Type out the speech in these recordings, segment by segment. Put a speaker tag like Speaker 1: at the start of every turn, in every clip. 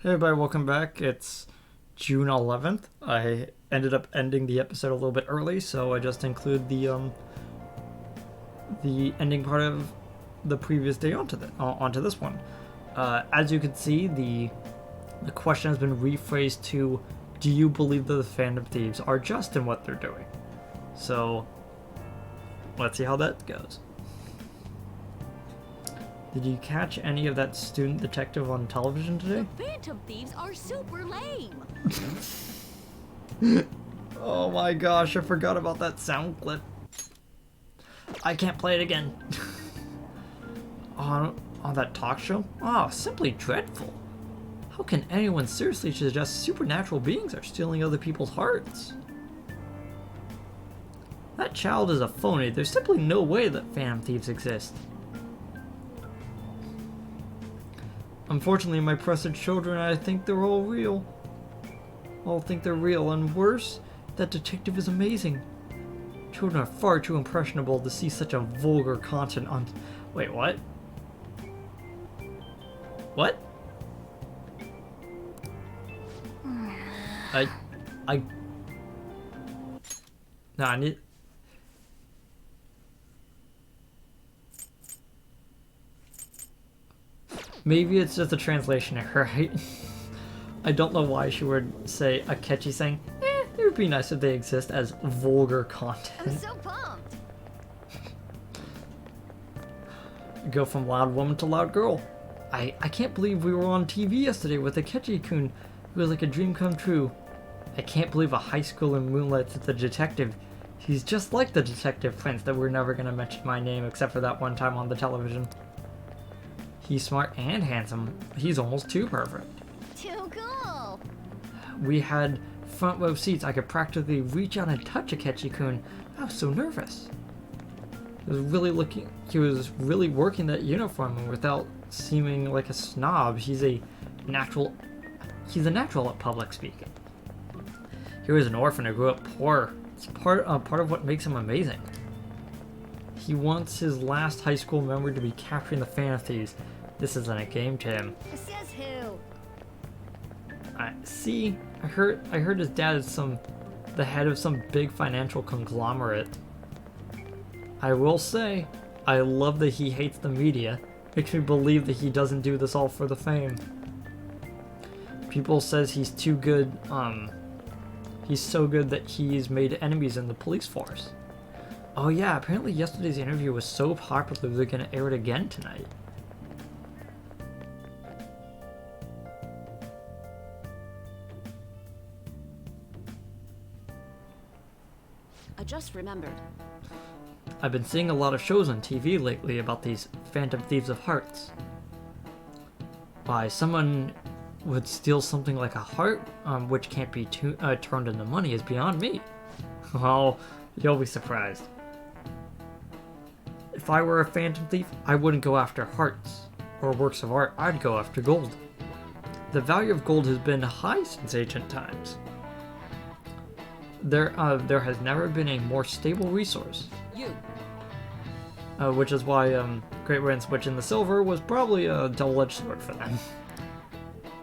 Speaker 1: Hey everybody, welcome back. It's June 11th. I ended up ending the episode a little bit early, so I just include the ending part of the previous day onto this one. As you can see, the question has been rephrased to, do you believe that the Phantom Thieves are just in what they're doing? So let's see how that goes. Did you catch any of that student detective on television today?
Speaker 2: The Phantom Thieves are super lame.
Speaker 1: Oh my gosh, I forgot about that sound clip. I can't play it again. on that talk show? Oh, simply dreadful. How can anyone seriously suggest supernatural beings are stealing other people's hearts? That child is a phony. There's simply no way that Phantom Thieves exist. Unfortunately, my precious children, I think they're all real. All think they're real, and worse, that detective is amazing. Children are far too impressionable to see such a vulgar content on... Wait, what? What? No, I need... Maybe it's just a translation error, right? I don't know why she would say a catchy saying, it would be nice if they exist as vulgar content.
Speaker 2: I'm so pumped.
Speaker 1: Go from loud woman to loud girl. I can't believe we were on TV yesterday with a Ketchy-kun. It was like a dream come true. I can't believe a high schooler moonlights as a detective. He's just like the detective prince that we're never gonna mention my name except for that one time on the television. He's smart and handsome. He's almost too perfect.
Speaker 2: Too cool.
Speaker 1: We had front row seats. I could practically reach out and touch a Ketchy-kun. I was so nervous. He was really working that uniform without seeming like a snob. He's a natural at public speaking. He was an orphan who grew up poor. It's part of what makes him amazing. He wants his last high school memory to be capturing the Phantom Thieves. This isn't a game to him.
Speaker 2: Says who?
Speaker 1: I heard his dad is the head of some big financial conglomerate. I will say, I love that he hates the media. Makes me believe that he doesn't do this all for the fame. People says he's too good, he's so good that he's made enemies in the police force. Oh yeah, apparently yesterday's interview was so popular they're gonna air it again tonight.
Speaker 2: I just remembered.
Speaker 1: I've been seeing a lot of shows on TV lately about these Phantom Thieves of Hearts. Why, someone would steal something like a heart, which can't be turned into money, is beyond me. Oh, you'll be surprised. If I were a Phantom Thief, I wouldn't go after hearts or works of art. I'd go after gold. The value of gold has been high since ancient times. There has never been a more stable resource. Which is why Great Britain switching the silver was probably a double-edged sword for them.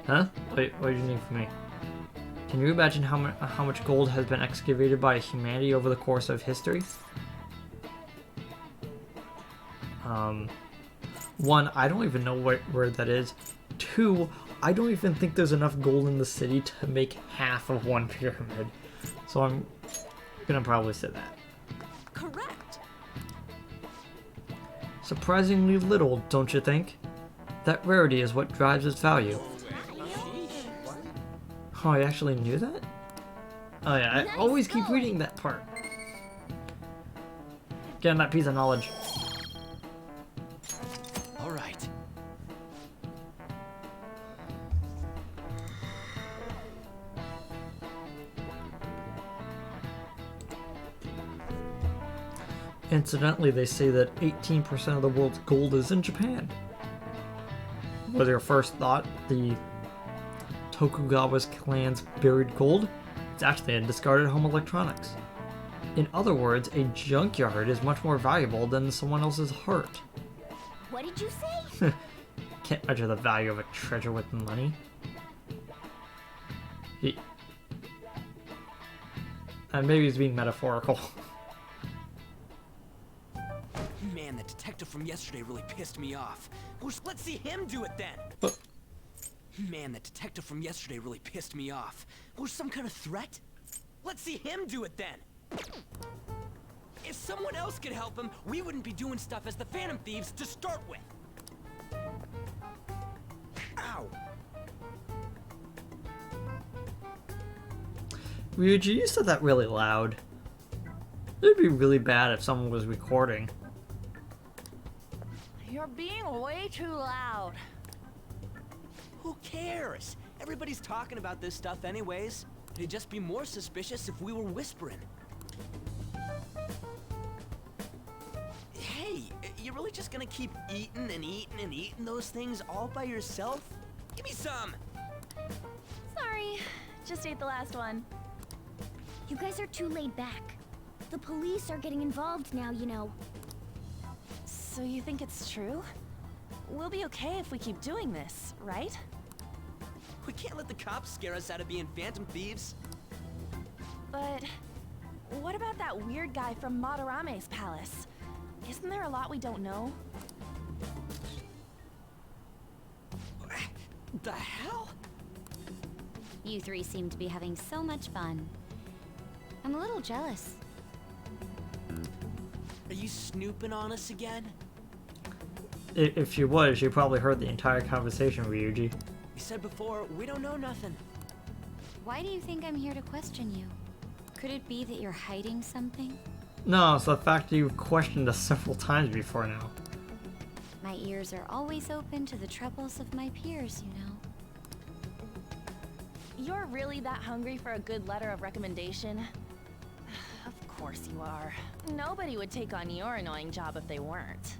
Speaker 1: Huh? Wait, what do you need from me? Can you imagine how much gold has been excavated by humanity over the course of history? One, I don't even know where that is. Two, I don't even think there's enough gold in the city to make half of one pyramid. So I'm gonna probably say that.
Speaker 2: Correct.
Speaker 1: Surprisingly little, don't you think? That rarity is what drives its value. Oh, I actually knew that? Oh yeah, I always keep reading that part. Getting that piece of knowledge.
Speaker 3: All right.
Speaker 1: Incidentally, they say that 18% of the world's gold is in Japan. Was your first thought the Tokugawa's clan's buried gold? It's actually a discarded home electronics. In other words, a junkyard is much more valuable than someone else's heart.
Speaker 2: What did you say?
Speaker 1: Can't measure the value of a treasure with money. He... And maybe he's being metaphorical.
Speaker 3: Man, that detective from yesterday really pissed me off. Let's see him do it then.
Speaker 1: But
Speaker 3: Man, that detective from yesterday really pissed me off. Was some kind of threat? Let's see him do it then. If someone else could help him, we wouldn't be doing stuff as the Phantom Thieves to start with. Ow.
Speaker 1: Ryuji, you said that really loud. It'd be really bad if someone was recording.
Speaker 2: You're being way too loud.
Speaker 3: Who cares? Everybody's talking about this stuff anyways. It'd just be more suspicious if we were whispering. Hey, you really just gonna keep eating and eating and eating those things all by yourself? Give me some!
Speaker 2: Sorry, just ate the last one.
Speaker 4: You guys are too laid back. The police are getting involved now, you know.
Speaker 2: So you think it's true? We'll be okay if we keep doing this, right?
Speaker 3: We can't let the cops scare us out of being Phantom Thieves.
Speaker 2: But what about that weird guy from Madarame's palace? Isn't there a lot we don't know?
Speaker 3: The hell?
Speaker 4: You three seem to be having so much fun. I'm a little jealous.
Speaker 3: Are you snooping on us again?
Speaker 1: If she was, she probably heard the entire conversation, Ryuji.
Speaker 3: You said before, we don't know nothing.
Speaker 4: Why do you think I'm here to question you? Could it be that you're hiding something?
Speaker 1: No, it's the fact that you've questioned us several times before now.
Speaker 4: My ears are always open to the troubles of my peers, you know.
Speaker 2: You're really that hungry for a good letter of recommendation? Of course you are. Nobody would take on your annoying job if they weren't.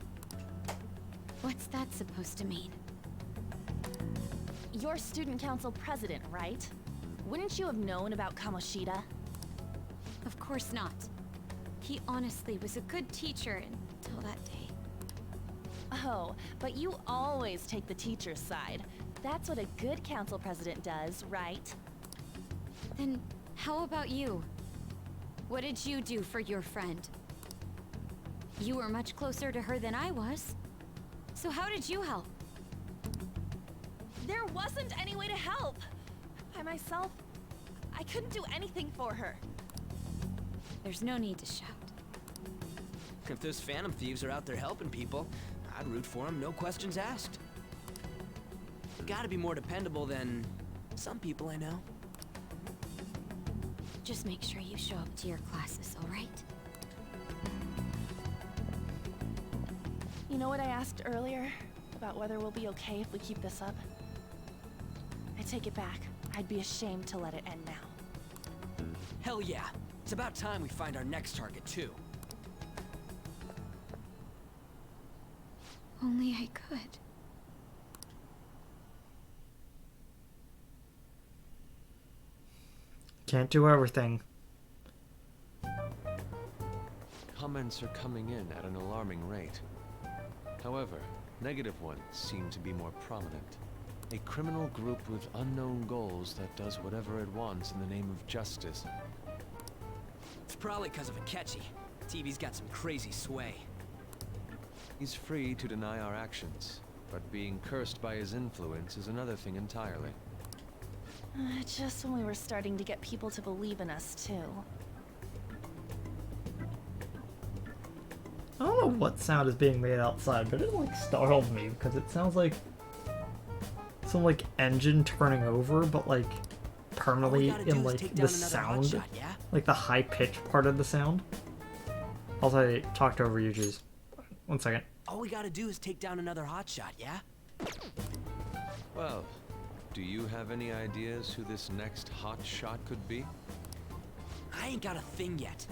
Speaker 4: What's that supposed to mean?
Speaker 2: You're student council president, right? Wouldn't you have known about Kamoshida?
Speaker 4: Of course not. He honestly was a good teacher until that day.
Speaker 2: Oh, but you always take the teacher's side. That's what a good council president does, right?
Speaker 4: Then how about you? What did you do for your friend? You were much closer to her than I was. So how did you help?
Speaker 2: There wasn't any way to help. By myself, I couldn't do anything for her.
Speaker 4: There's no need to shout.
Speaker 3: If those Phantom Thieves are out there helping people, I'd root for them, no questions asked. Gotta be more dependable than some people I know.
Speaker 4: Just make sure you show up to your classes, all right?
Speaker 2: You know what I asked earlier? About whether we'll be okay if we keep this up? I take it back. I'd be ashamed to let it end now.
Speaker 3: Hell yeah. It's about time we find our next target, too.
Speaker 4: Only I could.
Speaker 1: Can't do everything.
Speaker 5: Comments are coming in at an alarming rate. However, negative ones seem to be more prominent. A criminal group with unknown goals that does whatever it wants in the name of justice.
Speaker 3: It's probably because of Akechi. TV's got some crazy sway.
Speaker 5: He's free to deny our actions, but being cursed by his influence is another thing entirely.
Speaker 2: Just when we were starting to get people to believe in us, too.
Speaker 1: I don't know what sound is being made outside, but it like startled me because it sounds like some like engine turning over, but like permanently in like the sound,
Speaker 3: Shot, yeah?
Speaker 1: like the high pitch part of the sound. Also, I talked over Yuji's. 1 second.
Speaker 3: All we gotta do is take down another hotshot, yeah?
Speaker 5: Well, do you have any ideas who this next hot shot could be?
Speaker 3: I ain't got a thing yet.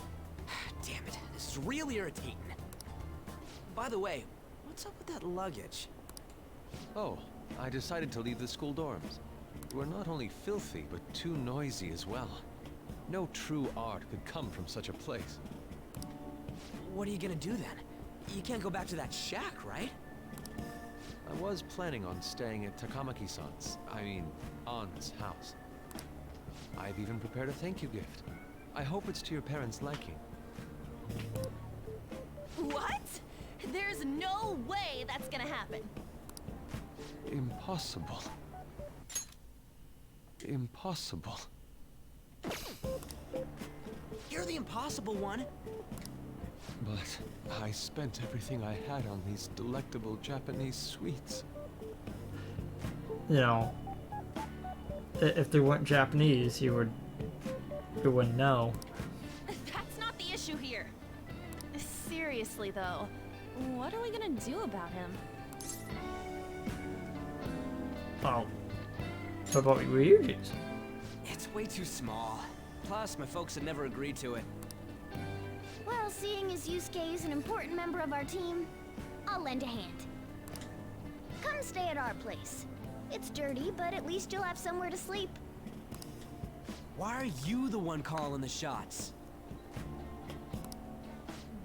Speaker 3: Damn it, this is real irritating. By the way, what's up with that luggage?
Speaker 5: Oh, I decided to leave the school dorms. We're not only filthy, but too noisy as well. No true art could come from such a place.
Speaker 3: What are you gonna do then? You can't go back to that shack, right?
Speaker 5: I was planning on staying at Takamaki-san's, Ann's house. I've even prepared a thank you gift. I hope it's to your parents' liking.
Speaker 2: What? There's no way that's gonna happen.
Speaker 5: Impossible. Impossible.
Speaker 3: You're the impossible one.
Speaker 5: But I spent everything I had on these delectable Japanese sweets.
Speaker 1: You know, if they weren't Japanese, you wouldn't know.
Speaker 2: That's not the issue here. Seriously, though, what are we gonna do about him?
Speaker 1: Oh, what about Ryuji's?
Speaker 3: It's way too small. Plus, my folks had never agreed to it.
Speaker 6: Well, seeing as Yusuke is an important member of our team, I'll lend a hand. Come stay at our place. It's dirty, but at least you'll have somewhere to sleep.
Speaker 3: Why are you the one calling the shots?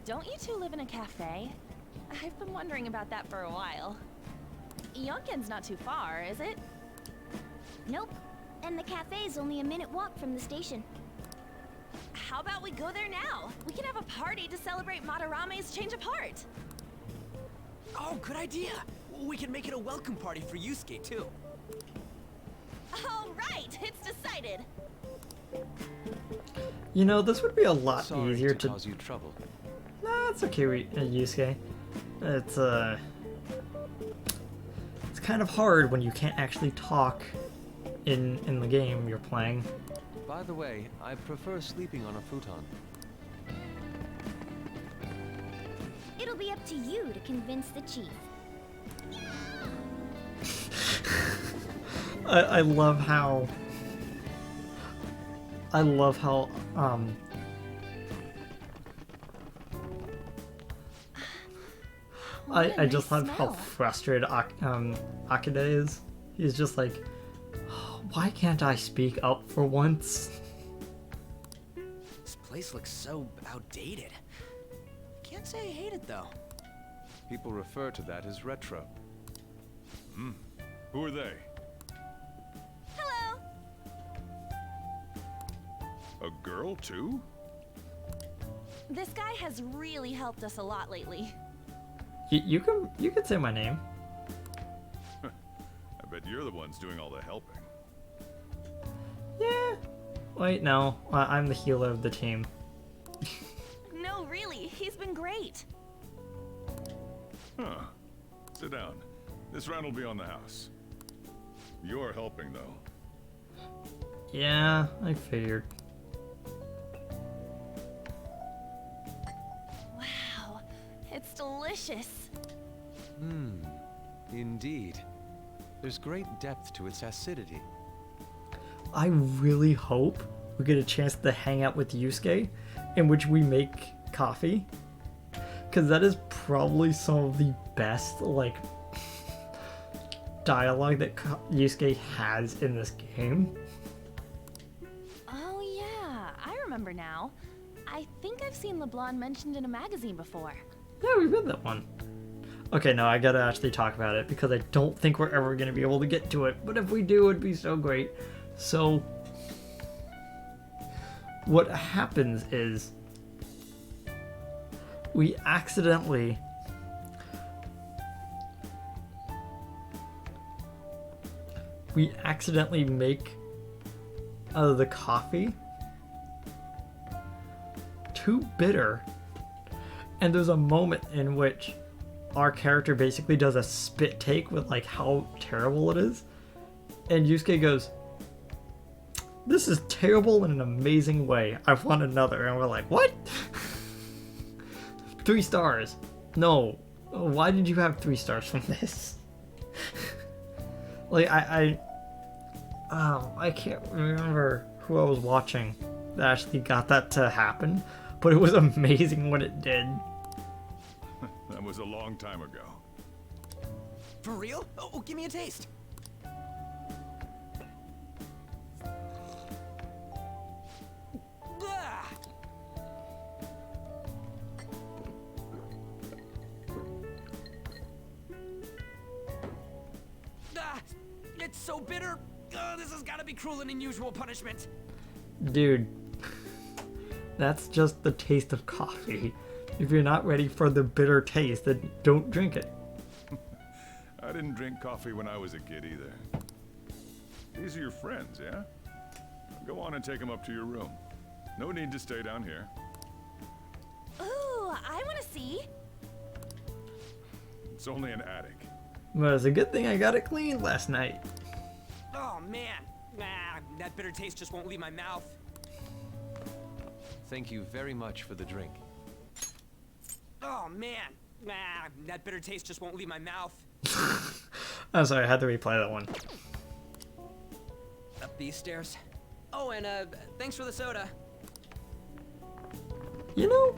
Speaker 2: Don't you two live in a cafe? I've been wondering about that for a while. Yonken's not too far, is it?
Speaker 6: Nope. And the cafe's only a minute walk from the station.
Speaker 2: How about we go there now? We can have a party to celebrate Madarame's change of heart.
Speaker 3: Oh, good idea. We can make it a welcome party for Yusuke, too.
Speaker 2: All right, it's decided.
Speaker 1: You know, this would be a lot
Speaker 5: Sorry
Speaker 1: easier
Speaker 5: to
Speaker 1: to.
Speaker 5: cause you trouble.
Speaker 1: Nah, it's okay, Yusuke. It's kind of hard when you can't actually talk in the game you're playing.
Speaker 5: By the way, I prefer sleeping on a futon.
Speaker 6: It'll be up to you to convince the chief.
Speaker 1: I love how. I love how I just love how frustrated Akane is. He's just like, why can't I speak up for once?
Speaker 3: This place looks so outdated. Can't say I hate it, though.
Speaker 5: People refer to that as retro.
Speaker 7: Who are they?
Speaker 2: Hello.
Speaker 7: A girl, too?
Speaker 2: This guy has really helped us a lot lately.
Speaker 1: You can say my name.
Speaker 7: I bet you're the ones doing all the helping.
Speaker 1: Yeah. Wait, no. I'm the healer of the team.
Speaker 2: No, really, he's been great.
Speaker 7: Huh. Sit down. This round will be on the house. You're helping, though.
Speaker 1: Yeah, I figured.
Speaker 2: Wow, it's delicious.
Speaker 5: Indeed. There's great depth to its acidity.
Speaker 1: I really hope we get a chance to hang out with Yusuke, in which we make coffee. Because that is probably some of the best, like, dialogue that Yusuke has in this game.
Speaker 2: Oh yeah, I remember now. I think I've seen LeBlanc mentioned in a magazine before.
Speaker 1: Yeah, we read that one. Okay, no, I gotta actually talk about it because I don't think we're ever gonna be able to get to it. But if we do, it'd be so great. So, what happens is we accidentally make the coffee too bitter, and there's a moment in which our character basically does a spit take with like how terrible it is, and Yusuke goes, "This is terrible in an amazing way. I want another." And we're like, "What?" 3 stars. No. Why did you have 3 stars from this? Like, I can't remember who I was watching that actually got that to happen, but it was amazing when it did.
Speaker 7: That was a long time ago.
Speaker 3: For real? Oh, give me a taste. Ah! Ah, it's so bitter. This has got to be cruel and unusual punishment.
Speaker 1: Dude, that's just the taste of coffee. If you're not ready for the bitter taste, then don't drink it.
Speaker 7: I didn't drink coffee when I was a kid either. These are your friends, yeah? Go on and take them up to your room. No need to stay down here.
Speaker 2: Ooh, I want to see.
Speaker 7: It's only an attic.
Speaker 1: But it's a good thing I got it cleaned last night.
Speaker 3: Oh man, that bitter taste just won't leave my mouth.
Speaker 5: Thank you very much for the drink.
Speaker 3: Oh man, that bitter taste just won't leave my mouth.
Speaker 1: I'm sorry, I had to replay that one.
Speaker 3: Up these stairs. Oh, and thanks for the soda.
Speaker 1: You know,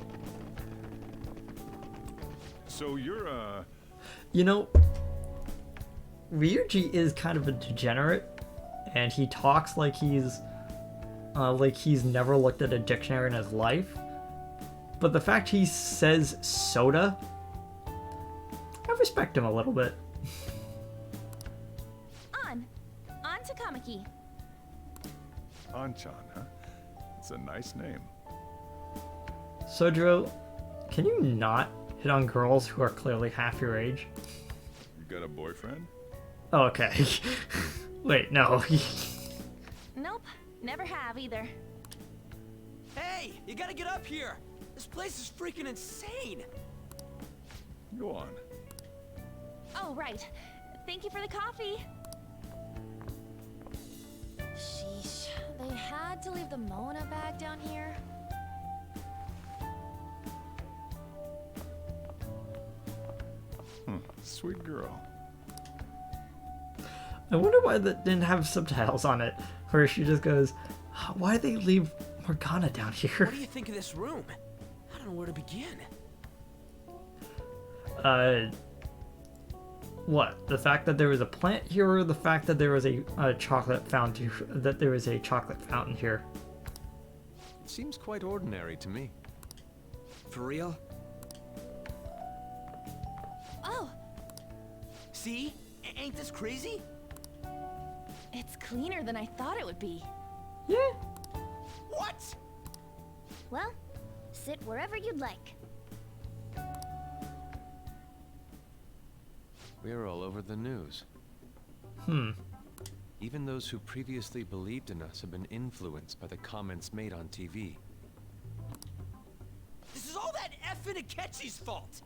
Speaker 7: So you're,
Speaker 1: Ryuji is kind of a degenerate, and he talks like he's never looked at a dictionary in his life. But the fact he says soda, I respect him a little bit.
Speaker 2: On to Kamiki.
Speaker 7: Anchan, huh? It's a nice name.
Speaker 1: Sojiro, can you not hit on girls who are clearly half your age?
Speaker 7: You got a boyfriend?
Speaker 1: Oh, okay. Wait, no.
Speaker 2: Nope, never have either.
Speaker 3: Hey, you gotta get up here. This place is freaking insane.
Speaker 7: Go on.
Speaker 2: Oh, right. Thank you for the coffee. Sheesh, they had to leave the Mona bag down here.
Speaker 7: Sweet girl.
Speaker 1: I wonder why that didn't have subtitles on it, where she just goes, "Why did they leave Morgana down here?"
Speaker 3: What do you think of this room? I don't know where to begin.
Speaker 1: What? The fact that there was a plant here, or the fact that there was a chocolate fountain? That there was a chocolate fountain here?
Speaker 5: It seems quite ordinary to me.
Speaker 3: For real?
Speaker 2: Oh,
Speaker 3: See? Ain't this crazy?
Speaker 2: it's cleaner than I thought it would be.
Speaker 1: Yeah.
Speaker 3: What?
Speaker 6: Well, sit wherever you'd like.
Speaker 5: We're all over the news. Even those who previously believed in us have been influenced by the comments made on TV.
Speaker 3: This is all that effing Akechi's fault.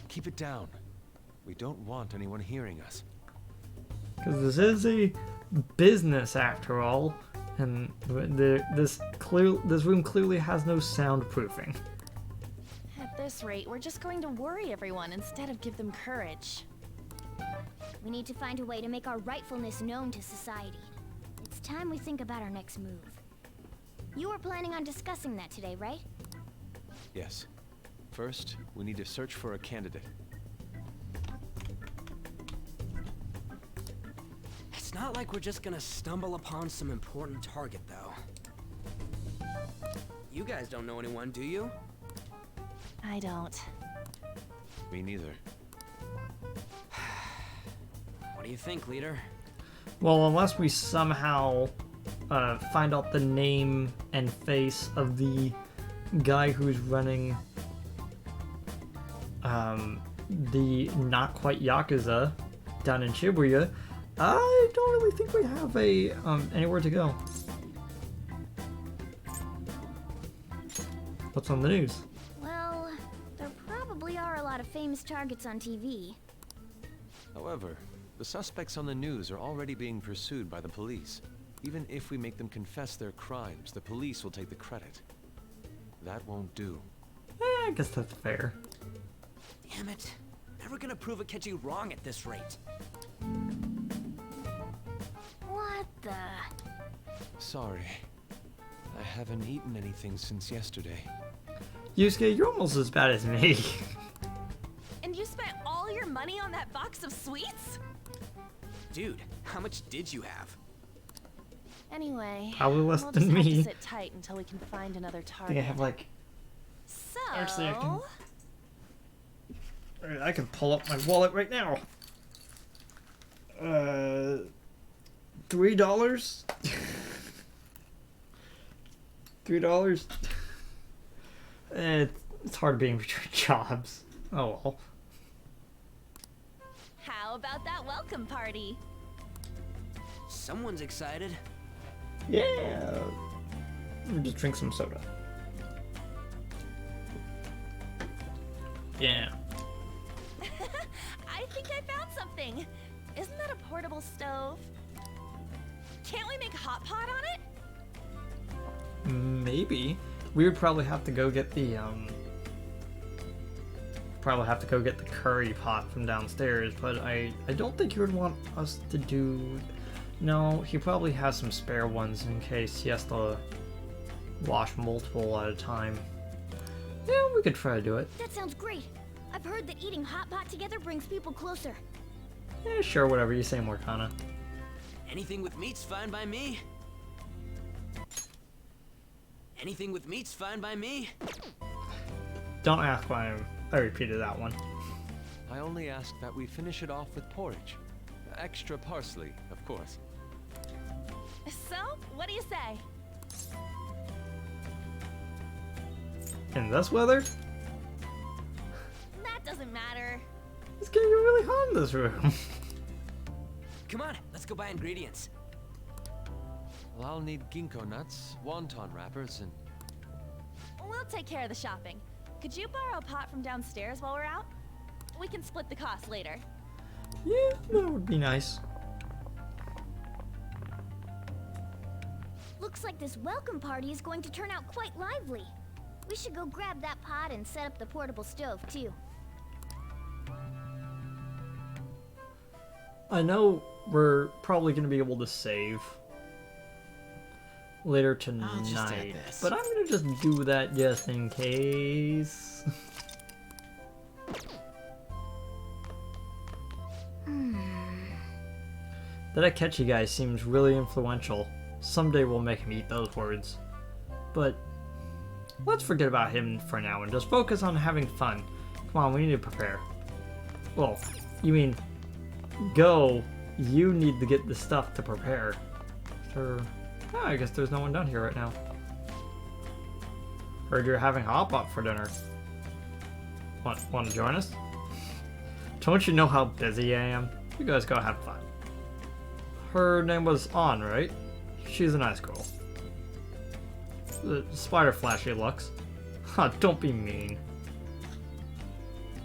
Speaker 5: Keep it down. We don't want anyone hearing us.
Speaker 1: Because this is a business after all, and this room clearly has no soundproofing.
Speaker 2: At this rate, we're just going to worry everyone instead of give them courage.
Speaker 6: We need to find a way to make our rightfulness known to society. It's time we think about our next move. You were planning on discussing that today, right?
Speaker 5: Yes. First, we need to search for a candidate.
Speaker 3: It's not like we're just gonna stumble upon some important target, though. You guys don't know anyone, do you?
Speaker 2: I don't.
Speaker 5: Me neither.
Speaker 3: What do you think, leader?
Speaker 1: Well, unless we somehow find out the name and face of the guy who's running the not quite Yakuza down in Shibuya, I don't really think we have anywhere to go. What's on the news?
Speaker 6: Well, there probably are a lot of famous targets on TV.
Speaker 5: However, the suspects on the news are already being pursued by the police. Even if we make them confess their crimes, the police will take the credit. That won't do.
Speaker 1: I guess that's fair.
Speaker 3: Damn it. Never gonna prove Akechi wrong at this rate.
Speaker 6: What the?
Speaker 5: Sorry. I haven't eaten anything since yesterday.
Speaker 1: Yusuke, you're almost as bad as me.
Speaker 2: And you spent all your money on that box of sweets?
Speaker 3: Dude, how much did you have?
Speaker 2: Anyway,
Speaker 1: Probably less
Speaker 2: we'll
Speaker 1: than
Speaker 2: just have
Speaker 1: me.
Speaker 2: to sit tight until we can find another
Speaker 1: I
Speaker 2: target.
Speaker 1: think I have like.
Speaker 2: So,
Speaker 1: Actually, I can pull up my wallet right now. $3? $3? It's hard being between jobs. Oh well.
Speaker 2: How about that welcome party?
Speaker 3: Someone's excited.
Speaker 1: Yeah. Let me just drink some soda. Yeah.
Speaker 2: I think I found something. Isn't that a portable stove? Can't we make a hot pot on it?
Speaker 1: Maybe. We would probably have to go get the curry pot from downstairs, but I don't think he would want us to do. No, he probably has some spare ones in case he has to wash multiple at a time. Yeah, we could try to do it.
Speaker 6: That sounds great. I've heard that eating hot pot together brings people closer.
Speaker 1: Yeah, sure, whatever you say, Morgana.
Speaker 3: Anything with meat's fine by me. Anything with meat's fine by me.
Speaker 1: Don't ask why I repeated that one.
Speaker 5: I only ask that we finish it off with porridge. Extra parsley, of course.
Speaker 2: So, what do you say?
Speaker 1: In this weather?
Speaker 2: That doesn't matter.
Speaker 1: It's getting really hot in this room.
Speaker 3: Come on, let's go buy ingredients.
Speaker 5: Well, I'll need ginkgo nuts, wonton wrappers, and...
Speaker 2: We'll take care of the shopping. Could you borrow a pot from downstairs while we're out? We can split the cost later.
Speaker 1: Yeah, that would be nice.
Speaker 6: Looks like this welcome party is going to turn out quite lively. We should go grab that pot and set up the portable stove, too.
Speaker 1: I know we're probably going to be able to save later
Speaker 3: I'll just add
Speaker 1: tonight,
Speaker 3: this.
Speaker 1: but I'm going to just do that just in case. That Akechi guy seems really influential. Someday we'll make him eat those words. But let's forget about him for now and just focus on having fun. Come on, we need to prepare. Well, you mean go. You need to get the stuff to prepare. Sure. Oh, I guess there's no one down here right now. Heard you're having hot pot for dinner. Want to join us? Don't you know how busy I am? You guys go have fun. Her name was An, right? She's a nice girl. Spider flashy looks. Huh, don't be mean.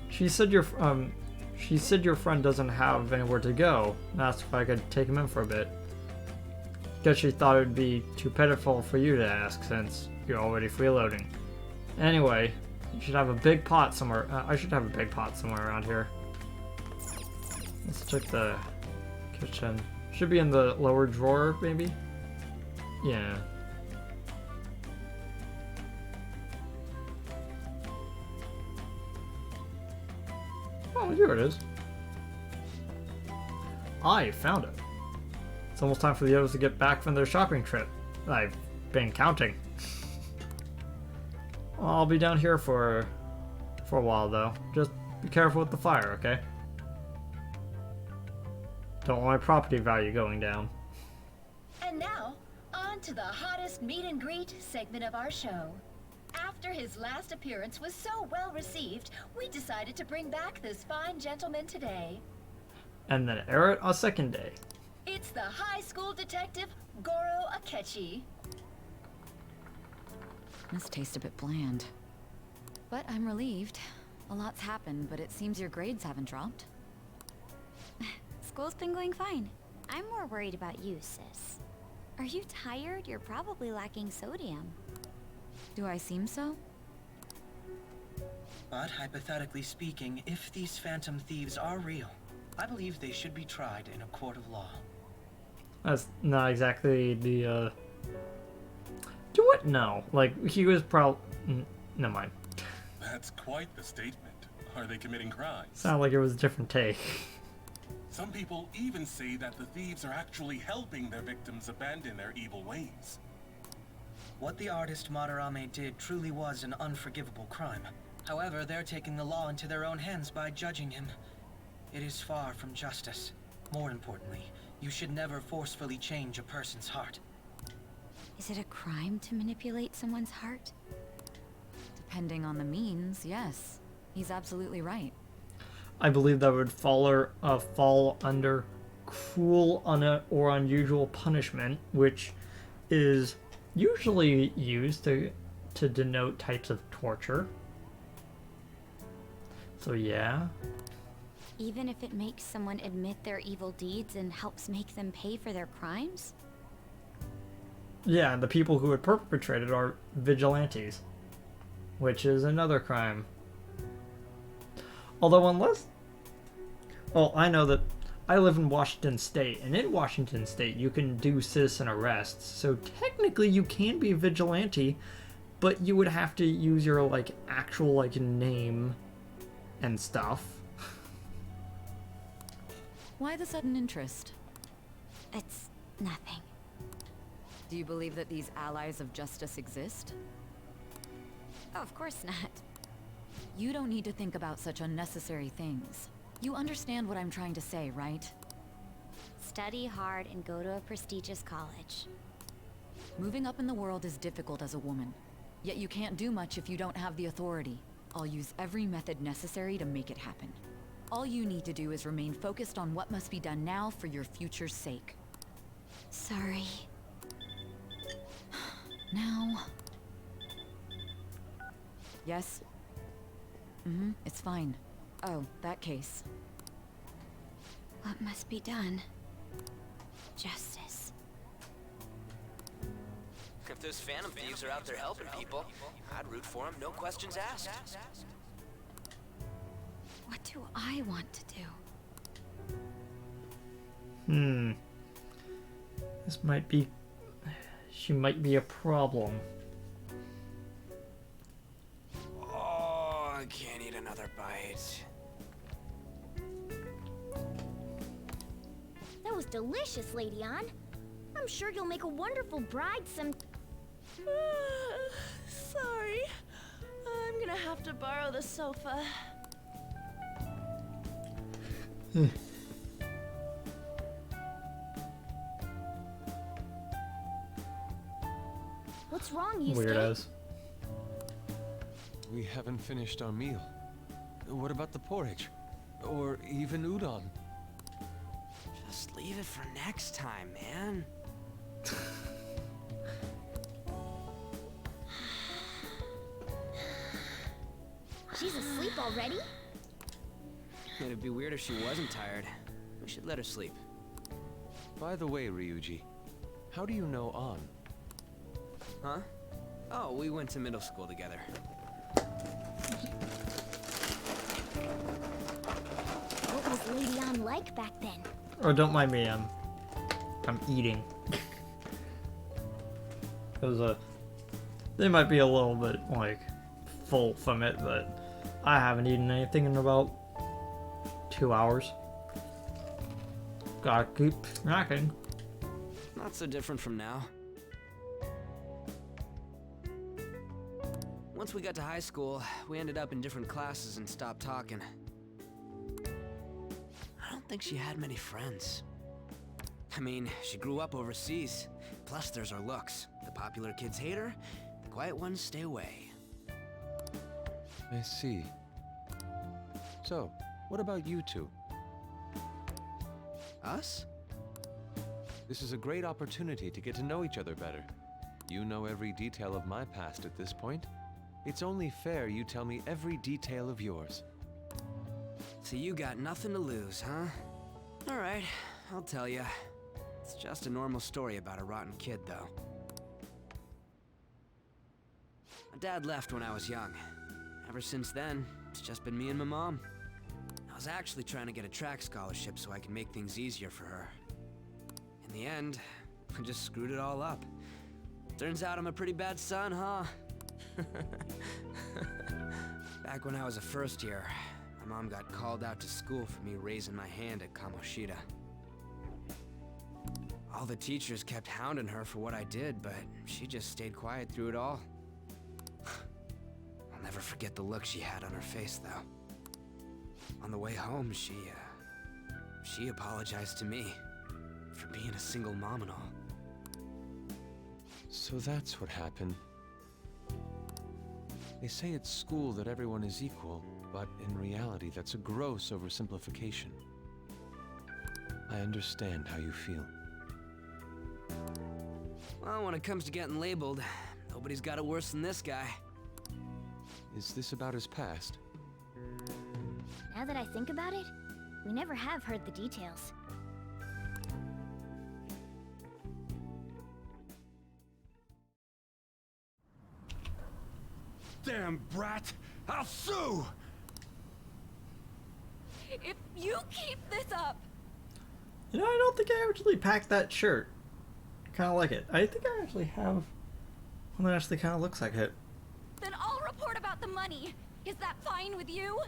Speaker 1: She said your friend doesn't have anywhere to go, and asked if I could take him in for a bit. Guess she thought it would be too pitiful for you to ask, since you're already freeloading. Anyway, you should have a big pot somewhere. I should have a big pot somewhere around here. Let's check the kitchen. Should be in the lower drawer, maybe? Yeah. Oh, here it is. I found it. It's almost time for the others to get back from their shopping trip. I've been counting. I'll be down here for a while, though. Just be careful with the fire, okay? Don't want my property value going down.
Speaker 8: And now, on to the hottest meet and greet segment of our show. After his last appearance was so well received, we decided to bring back this fine gentleman today.
Speaker 1: And then air it a second day.
Speaker 8: It's the high school detective, Goro Akechi.
Speaker 4: This tastes a bit bland. But I'm relieved. A lot's happened, but it seems your grades haven't dropped.
Speaker 6: School's been going fine. I'm more worried about you, sis. Are you tired? You're probably lacking sodium.
Speaker 4: Do I seem so?
Speaker 9: But hypothetically speaking, if these phantom thieves are real, I believe they should be tried in a court of law.
Speaker 1: That's not exactly the, Do what? No. Like, he was never mind.
Speaker 10: That's quite the statement. Are they committing crimes?
Speaker 1: Sounded like it was a different take.
Speaker 10: Some people even say that the thieves are actually helping their victims abandon their evil ways.
Speaker 9: What the artist Madarame did truly was an unforgivable crime. However, they're taking the law into their own hands by judging him. It is far from justice. More importantly, You should never forcefully change a person's heart.
Speaker 4: Is it a crime to manipulate someone's heart?
Speaker 11: Depending on the means, yes. He's absolutely right.
Speaker 1: I believe that would fall under cruel or unusual punishment, which is usually used to denote types of torture. So yeah.
Speaker 4: Even if it makes someone admit their evil deeds and helps make them pay for their crimes?
Speaker 1: Yeah, and the people who had perpetrated are vigilantes, which is another crime. Although unless... Well, I know that I live in Washington State, and in Washington State you can do citizen arrests, so technically you can be a vigilante, but you would have to use your, like, actual, like, name and stuff.
Speaker 11: Why the sudden interest?
Speaker 4: It's nothing.
Speaker 11: Do you believe that these allies of justice exist?
Speaker 4: Oh, of course not.
Speaker 11: You don't need to think about such unnecessary things. You understand what I'm trying to say, right?
Speaker 6: Study hard and go to a prestigious college.
Speaker 11: Moving up in the world is difficult as a woman. Yet you can't do much if you don't have the authority. I'll use every method necessary to make it happen. All you need to do is remain focused on what must be done now for your future's sake.
Speaker 4: Sorry.
Speaker 11: Now... Yes? It's fine. Oh, that case.
Speaker 4: What must be done? Justice.
Speaker 3: If those Phantom Thieves are out there helping people, I'd root for them, no questions asked.
Speaker 4: What do I want to do?
Speaker 1: This might be... She might be a problem.
Speaker 3: Oh, I can't eat another bite.
Speaker 6: That was delicious, Lady Ann. I'm sure you'll make a wonderful bride some...
Speaker 2: Sorry. I'm gonna have to borrow the sofa.
Speaker 6: What's wrong, Yusuke?
Speaker 1: Weirdos.
Speaker 5: We haven't finished our meal. What about the porridge? Or even udon?
Speaker 3: Just leave it for next time, man.
Speaker 6: She's asleep already?
Speaker 3: It'd be weird if she wasn't tired. We should let her sleep.
Speaker 5: By the way, Ryuji, how do you know An?
Speaker 3: Huh? Oh, we went to middle school together.
Speaker 6: What was Lady Ann like back then?
Speaker 1: Oh, don't mind me, I'm eating. Because, they might be a little bit, like, full from it, but I haven't eaten anything in about 2 hours. Gotta keep snacking.
Speaker 3: Not so different from now. Once we got to high school, we ended up in different classes and stopped talking. I don't think she had many friends. I mean, she grew up overseas. Plus, there's her looks. The popular kids hate her, the quiet ones stay away.
Speaker 5: I see. So, what about you two?
Speaker 3: Us?
Speaker 5: This is a great opportunity to get to know each other better. You know every detail of my past at this point. It's only fair you tell me every detail of yours.
Speaker 3: So you got nothing to lose, huh? Alright, I'll tell you. It's just a normal story about a rotten kid, though. My dad left when I was young. Ever since then, it's just been me and my mom. I was actually trying to get a track scholarship so I can make things easier for her. In the end, I just screwed it all up. Turns out I'm a pretty bad son, huh? Back when I was a first year, my mom got called out to school for me raising my hand at Kamoshida. All the teachers kept hounding her for what I did, but she just stayed quiet through it all. I'll never forget the look she had on her face, though. On the way home, she apologized to me for being a single mom and all.
Speaker 5: So that's what happened. They say at school that everyone is equal, but in reality that's a gross oversimplification. I understand how you feel.
Speaker 3: Well, when it comes to getting labeled, nobody's got it worse than this guy.
Speaker 5: Is this about his past?
Speaker 6: Now that I think about it, we never have heard the details.
Speaker 7: Damn brat! I'll sue!
Speaker 4: If you keep this up,
Speaker 1: You know, I don't think I actually packed that shirt. Kind of like it. I think I actually have one that actually kind of looks like it.
Speaker 4: then I'll report about the money. Is that fine with you?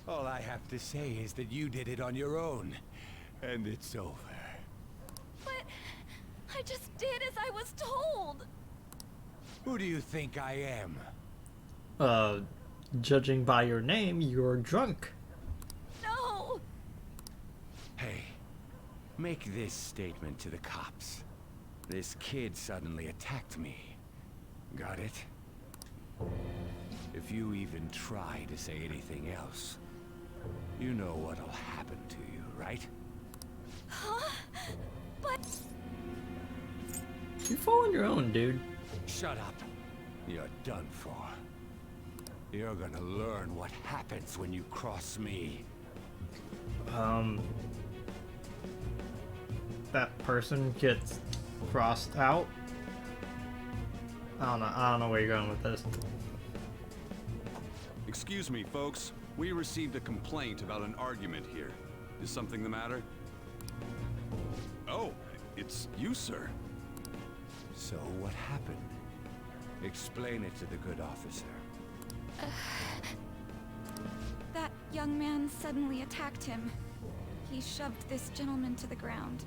Speaker 12: All I have to say is that you did it on your own, and it's over.
Speaker 4: But I just did as I was told.
Speaker 12: Who do you think I am?
Speaker 1: Judging by your name, you're drunk.
Speaker 4: No.
Speaker 12: Hey, make this statement to the cops. This kid suddenly attacked me. Got it? If you even try to say anything else, you know what'll happen to you, right?
Speaker 4: Huh? But
Speaker 1: You fall on your own, dude.
Speaker 12: Shut up. You're done for. You're gonna learn what happens when you cross me.
Speaker 1: That person gets crossed out. I don't know where you're going with this.
Speaker 13: Excuse me, folks. We received a complaint about an argument here. Is something the matter? Oh, it's you, sir.
Speaker 12: So what happened? Explain it to the good officer.
Speaker 4: that young man suddenly attacked him. He shoved this gentleman to the ground,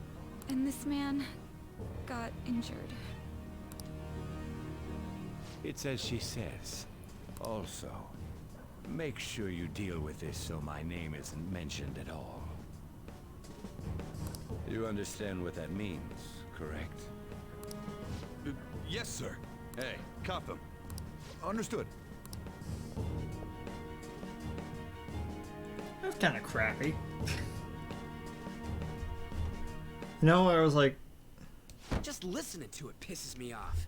Speaker 4: and this man got injured.
Speaker 12: It's as she says. Also, make sure you deal with this so my name isn't mentioned at all. You understand what that means, correct?
Speaker 13: Yes, sir. Hey, cuff him. Understood.
Speaker 1: That's kind of crappy. You know, I was like,
Speaker 3: Just listening to it pisses me off.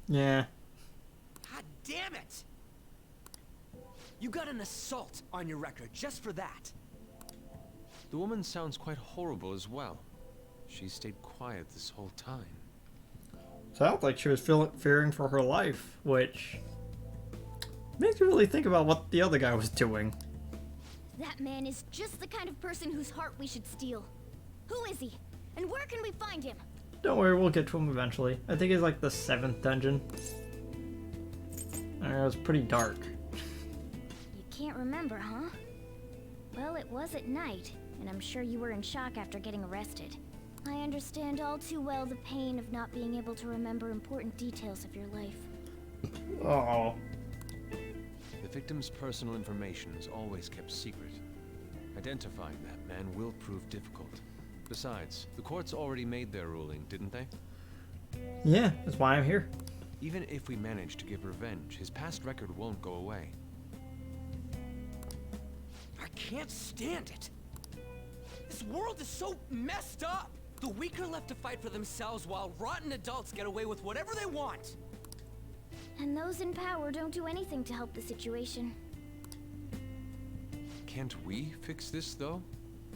Speaker 1: yeah.
Speaker 3: God damn it! You got an assault on your record just for that.
Speaker 5: The woman sounds quite horrible as well. She stayed quiet this whole time.
Speaker 1: Sounds like she was fearing for her life, which makes you really think about what the other guy was doing.
Speaker 6: That man is just the kind of person whose heart we should steal. Who is he? And where can we find him?
Speaker 1: Don't worry, we'll get to him eventually. I think it's like the 7th dungeon. It was pretty dark.
Speaker 6: You can't remember, huh? Well, it was at night, and I'm sure you were in shock after getting arrested. I understand all too well the pain of not being able to remember important details of your life.
Speaker 1: Oh.
Speaker 5: The victim's personal information is always kept secret. Identifying that man will prove difficult. Besides, the courts already made their ruling, didn't they?
Speaker 1: Yeah, that's why I'm here.
Speaker 5: Even if we manage to give revenge, his past record won't go away.
Speaker 3: I can't stand it. This world is so messed up. The weak are left to fight for themselves while rotten adults get away with whatever they want.
Speaker 6: And those in power don't do anything to help the situation.
Speaker 5: Can't we fix this, though?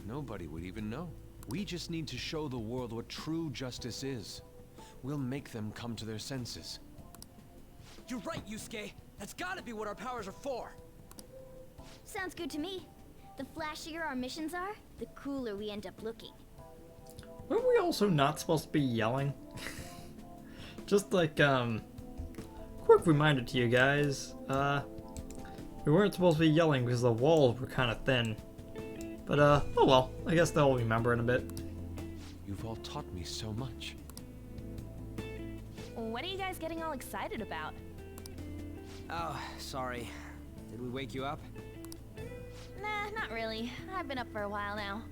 Speaker 5: Nobody would even know. We just need to show the world what true justice is. We'll make them come to their senses.
Speaker 3: You're right, Yusuke. That's gotta be what our powers are for.
Speaker 6: Sounds good to me. The flashier our missions are, the cooler we end up looking.
Speaker 1: Weren't we also not supposed to be yelling? Just like, quick reminder to you guys, we weren't supposed to be yelling because the walls were kind of thin. But, oh well, I guess they'll remember in a bit.
Speaker 5: You've all taught me so much.
Speaker 2: What are you guys getting all excited about?
Speaker 3: Oh, sorry. Did we wake you up?
Speaker 2: Nah, not really. I've been up for a while now.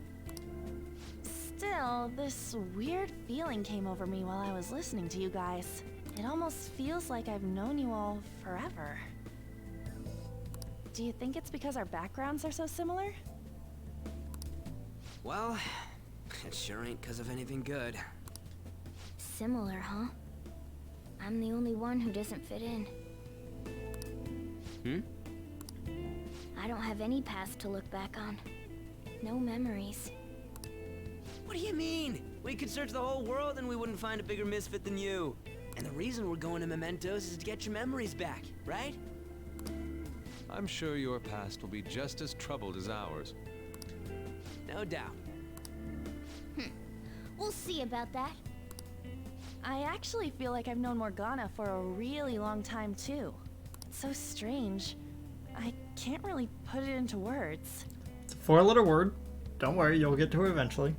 Speaker 2: Still, this weird feeling came over me while I was listening to you guys. It almost feels like I've known you all forever. Do you think it's because our backgrounds are so similar?
Speaker 3: Well, it sure ain't because of anything good.
Speaker 6: Similar, huh? I'm the only one who doesn't fit in. I don't have any past to look back on. No memories.
Speaker 3: What do you mean? We could search the whole world and we wouldn't find a bigger misfit than you. And the reason we're going to Mementos is to get your memories back, right?
Speaker 5: I'm sure your past will be just as troubled as ours.
Speaker 3: No doubt.
Speaker 6: We'll see about that.
Speaker 2: I actually feel like I've known Morgana for a really long time, too. It's so strange. I can't really put it into words.
Speaker 1: It's a 4-letter word. Don't worry, you'll get to it eventually.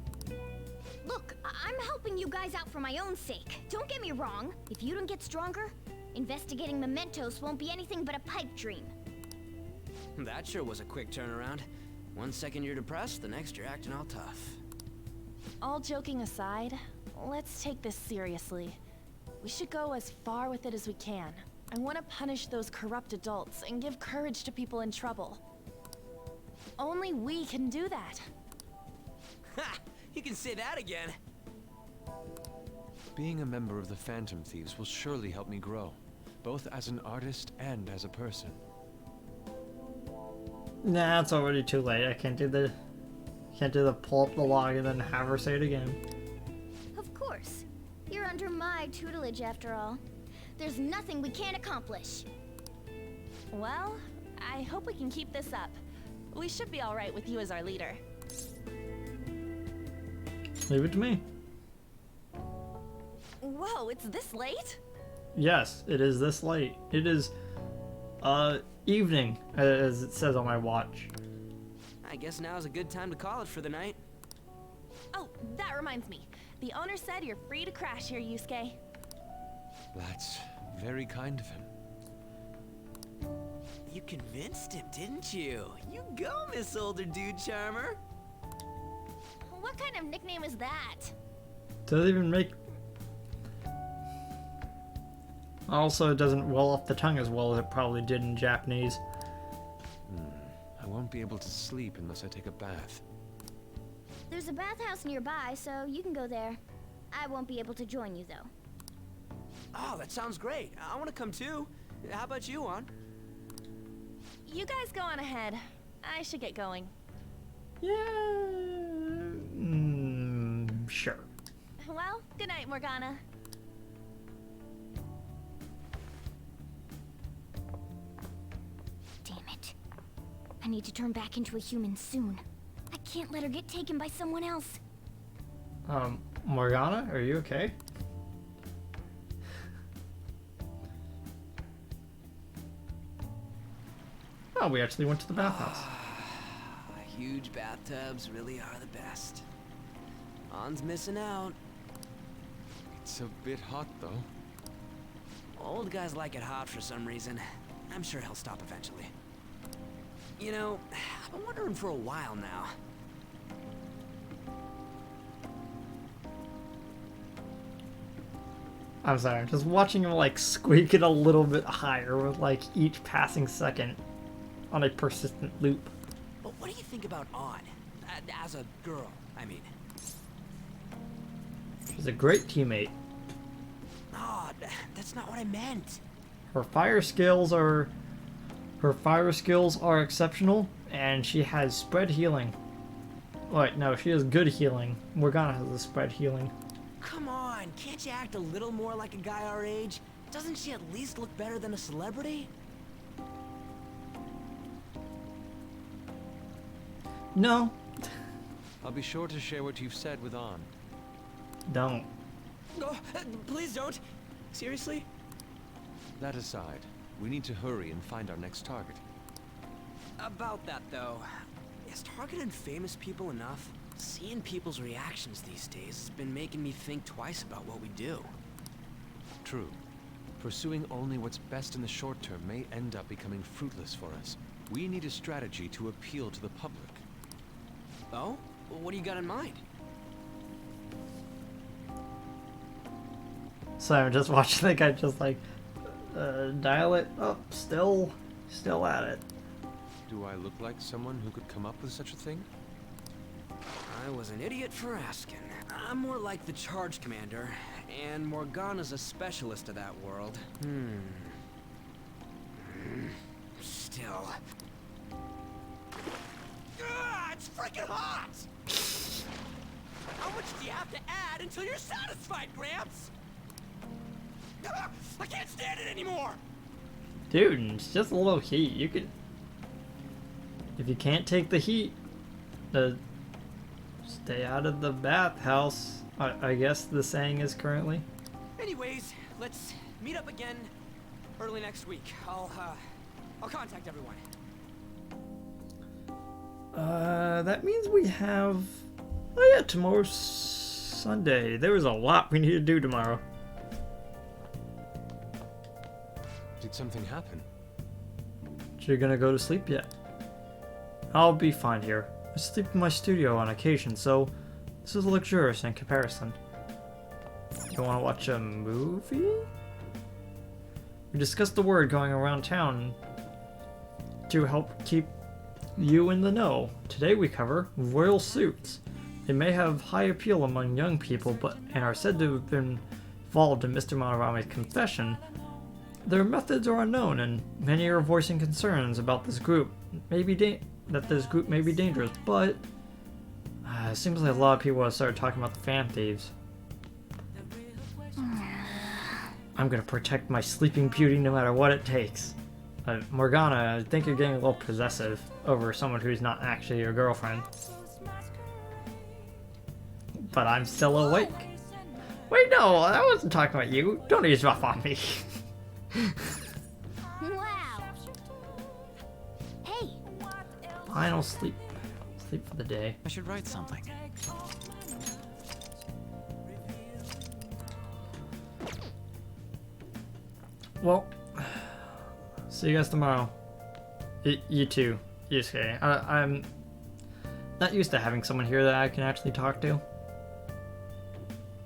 Speaker 6: Look, I'm helping you guys out for my own sake. Don't get me wrong. If you don't get stronger, investigating Mementos won't be anything but a pipe dream.
Speaker 3: That sure was a quick turnaround. One second you're depressed, the next you're acting all tough.
Speaker 2: All joking aside, let's take this seriously. We should go as far with it as we can. I want to punish those corrupt adults and give courage to people in trouble. Only we can do that.
Speaker 3: Ha! You can say that again.
Speaker 5: Being a member of the Phantom Thieves will surely help me grow, both as an artist and as a person.
Speaker 1: Nah, it's already too late. I can't do the pull up the log and then have her say it again.
Speaker 6: Of course. You're under my tutelage after all. There's nothing we can't accomplish.
Speaker 2: Well, I hope we can keep this up. We should be all right with you as our leader.
Speaker 1: Leave it to me.
Speaker 2: Whoa, it's this late?
Speaker 1: Yes, it is this late. It is, evening, as it says on my watch.
Speaker 3: I guess now's a good time to call it for the night.
Speaker 2: Oh, that reminds me. The owner said you're free to crash here, Yusuke.
Speaker 5: That's very kind of him.
Speaker 3: You convinced him, didn't you? You go, Miss Older Dude Charmer.
Speaker 6: What kind of nickname is that?
Speaker 1: Does it even make... Also, it doesn't roll off the tongue as well as it probably did in Japanese.
Speaker 5: I won't be able to sleep unless I take a bath.
Speaker 6: There's a bathhouse nearby, so you can go there. I won't be able to join you, though.
Speaker 3: Oh, that sounds great. I want to come too. How about you, Juan?
Speaker 2: You guys go on ahead. I should get going.
Speaker 1: Yeah... sure.
Speaker 2: Well, good night, Morgana.
Speaker 6: Damn it. I need to turn back into a human soon. I can't let her get taken by someone else.
Speaker 1: Morgana, are you okay? Oh, we actually went to the bathhouse.
Speaker 3: Huge bathtubs really are the best. On's missing out.
Speaker 5: It's a bit hot, though.
Speaker 3: Old guys like it hot for some reason. I'm sure he'll stop eventually. You know, I've been wondering for a while now.
Speaker 1: I'm sorry, I'm just watching him like squeak it a little bit higher with like each passing second on a persistent loop.
Speaker 3: But what do you think about On? As a girl, I mean.
Speaker 1: She's a great teammate.
Speaker 3: No, that's not what I meant.
Speaker 1: Her fire skills are exceptional, and she has spread healing. Wait, no, she has good healing. Morgana has the spread healing.
Speaker 3: Come on, can't you act a little more like a guy our age? Doesn't she at least look better than a celebrity?
Speaker 1: No.
Speaker 5: I'll be sure to share what you've said with On.
Speaker 1: Don't.
Speaker 3: Oh, please don't. Seriously?
Speaker 5: That aside, we need to hurry and find our next target.
Speaker 3: About that, though, is targeting famous people enough? Seeing people's reactions these days has been making me think twice about what we do.
Speaker 5: True. Pursuing only what's best in the short term may end up becoming fruitless for us. We need a strategy to appeal to the public.
Speaker 3: Oh? What do you got in mind?
Speaker 1: So I'm just watching the guy just like dial it up, still at it.
Speaker 5: Do I look like someone who could come up with such a thing?
Speaker 3: I was an idiot for asking. I'm more like the charge commander, and Morgana's a specialist of that world. Still. It's freaking hot! How much do you have to add until you're satisfied, Gramps? I can't stand it anymore!
Speaker 1: Dude, it's just a little heat. You could... If you can't take the heat, stay out of the bathhouse, I guess the saying is currently.
Speaker 3: Anyways, let's meet up again early next week. I'll contact everyone.
Speaker 1: That means we have... Oh yeah, tomorrow's Sunday. There was a lot we need to do tomorrow.
Speaker 5: Did something happen?
Speaker 1: You're gonna go to sleep yet? I'll be fine here. I sleep in my studio on occasion, so this is luxurious in comparison. You wanna watch a movie? We discussed the word going around town to help keep you in the know. Today we cover royal suits. They may have high appeal among young people, and are said to have been involved in Mr. Monogami's confession. Their methods are unknown, and many are voicing concerns about this group. That this group may be dangerous, but it seems like a lot of people have started talking about the fan thieves. I'm gonna protect my sleeping beauty no matter what it takes. Morgana, I think you're getting a little possessive over someone who's not actually your girlfriend. But I'm still awake. Wait, no, I wasn't talking about you. Don't eavesdrop on me.
Speaker 6: Wow. Hey.
Speaker 1: Final sleep. Sleep for the day.
Speaker 12: I should write something.
Speaker 1: Well, see you guys tomorrow. You too, Yusuke. I'm not used to having someone here that I can actually talk to.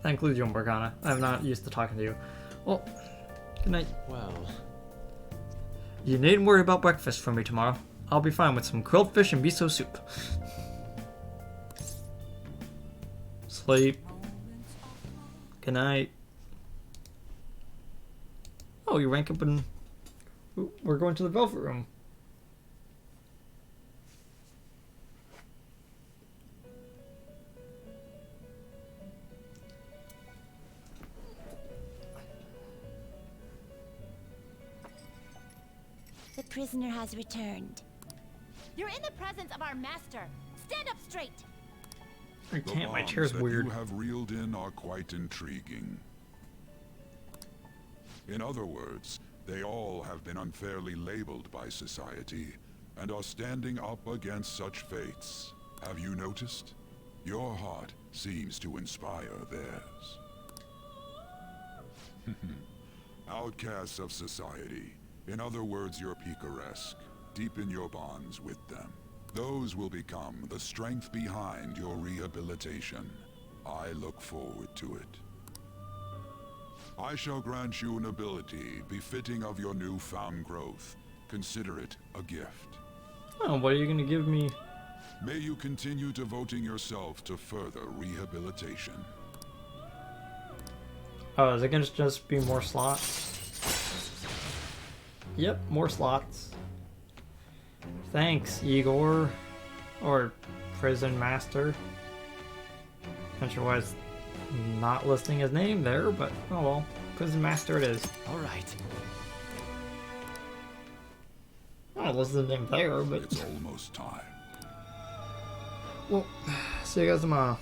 Speaker 1: That includes you, Morgana. I'm not used to talking to you. Well, good night.
Speaker 5: Well...
Speaker 1: You needn't worry about breakfast for me tomorrow. I'll be fine with some grilled fish and miso soup. Sleep. Good night. Oh, you rank up and... We're going to the Velvet Room.
Speaker 6: The prisoner has returned.
Speaker 2: You're in the presence of our master. Stand up straight.
Speaker 1: I
Speaker 7: The
Speaker 1: can't, my
Speaker 7: bonds
Speaker 1: chair's
Speaker 7: that
Speaker 1: weird.
Speaker 7: you have reeled in are quite intriguing. In other words, they all have been unfairly labeled by society, and are standing up against such fates. Have you noticed? Your heart seems to inspire theirs. Outcasts of society. In other words, you're picaresque. Deepen your bonds with them. Those will become the strength behind your rehabilitation. I look forward to it. I shall grant you an ability befitting of your newfound growth. Consider it a gift.
Speaker 1: Oh, what are you going to give me?
Speaker 7: May you continue devoting yourself to further rehabilitation.
Speaker 1: Oh, is it going to just be more slots? Yep, more slots. Thanks, Igor. Or Prison Master. Not sure why it's not listing his name there, but oh well. Prison Master it is.
Speaker 12: Alright.
Speaker 1: Not listing his name there, but...
Speaker 7: It's almost time.
Speaker 1: Well, see you guys tomorrow.